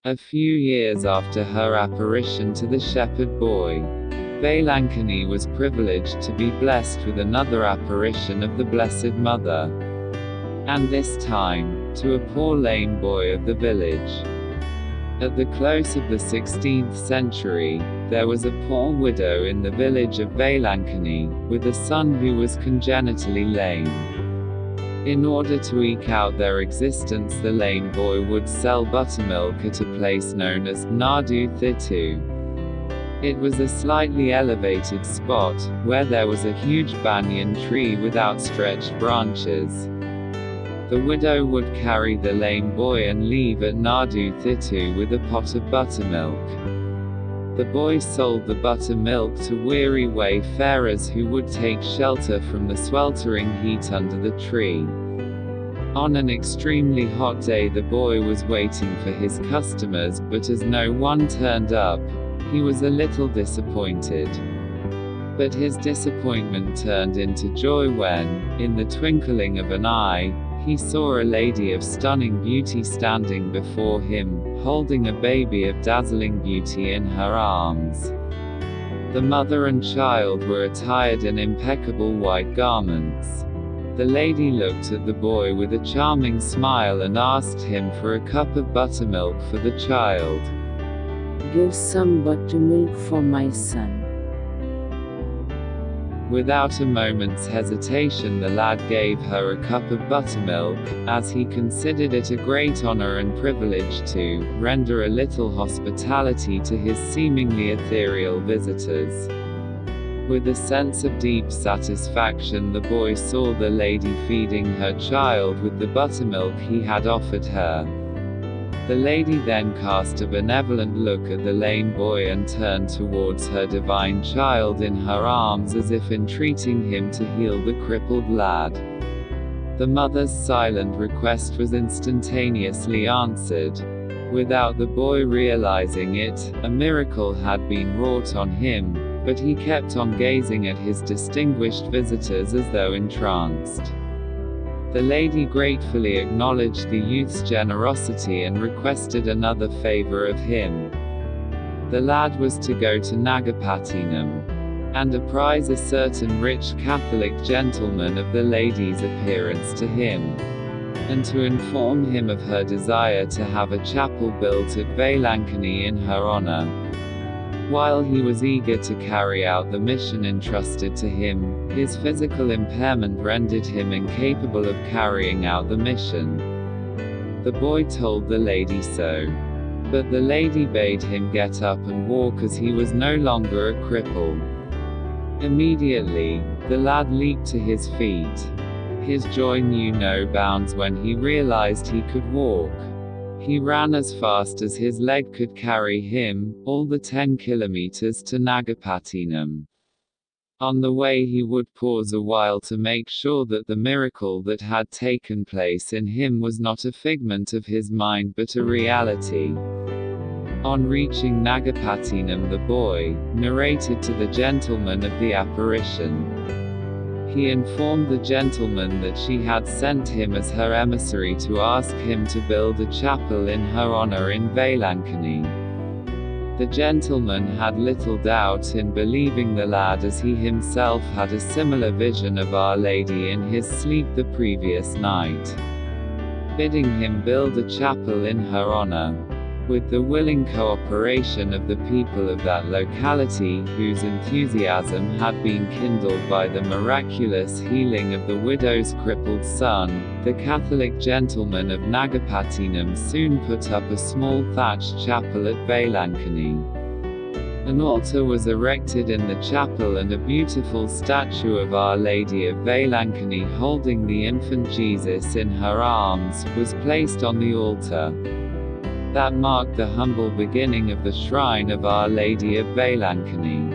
A few years after her apparition to the shepherd boy, Velankanni was privileged to be blessed with another apparition of the Blessed Mother, and this time, to a poor lame boy of the village. At the close of the 16th century, there was a poor widow in the village of Velankanni, with a son who was congenitally lame. In order to eke out their existence, the lame boy would sell buttermilk at a place known as Nadu Thitu. It was a slightly elevated spot, where there was a huge banyan tree with outstretched branches. The widow would carry the lame boy and leave at Nadu Thitu with a pot of buttermilk. The boy sold the buttermilk to weary wayfarers who would take shelter from the sweltering heat under the tree. On an extremely hot day, the boy was waiting for his customers, but as no one turned up, he was a little disappointed. But his disappointment turned into joy when, in the twinkling of an eye, he saw a lady of stunning beauty standing before him, holding a baby of dazzling beauty in her arms. The mother and child were attired in impeccable white garments. The lady looked at the boy with a charming smile and asked him for a cup of buttermilk for the child. "Give some buttermilk for my son." Without a moment's hesitation, the lad gave her a cup of buttermilk, as he considered it a great honor and privilege to render a little hospitality to his seemingly ethereal visitors. With a sense of deep satisfaction, the boy saw the lady feeding her child with the buttermilk he had offered her. The lady then cast a benevolent look at the lame boy and turned towards her divine child in her arms as if entreating him to heal the crippled lad. The mother's silent request was instantaneously answered. Without the boy realizing it, a miracle had been wrought on him, but he kept on gazing at his distinguished visitors as though entranced. The lady gratefully acknowledged the youth's generosity and requested another favor of him. The lad was to go to Nagapattinam, and apprise a certain rich Catholic gentleman of the lady's appearance to him, and to inform him of her desire to have a chapel built at Velankanni in her honor. While he was eager to carry out the mission entrusted to him, his physical impairment rendered him incapable of carrying out the mission. The boy told the lady so. But the lady bade him get up and walk as he was no longer a cripple. Immediately, the lad leaped to his feet. His joy knew no bounds when he realized he could walk. He ran as fast as his leg could carry him, all the 10 kilometers to Nagapattinam. On the way he would pause a while to make sure that the miracle that had taken place in him was not a figment of his mind but a reality. On reaching Nagapattinam, the boy narrated to the gentleman of the apparition. He informed the gentleman that she had sent him as her emissary to ask him to build a chapel in her honor in Velankanni. The gentleman had little doubt in believing the lad, as he himself had a similar vision of Our Lady in his sleep the previous night, bidding him build a chapel in her honor. With the willing cooperation of the people of that locality, whose enthusiasm had been kindled by the miraculous healing of the widow's crippled son, the Catholic gentleman of Nagapattinam soon put up a small thatched chapel at Velankanni. An altar was erected in the chapel, and a beautiful statue of Our Lady of Velankanni holding the infant Jesus in her arms was placed on the altar. That marked the humble beginning of the shrine of Our Lady of Velankanni.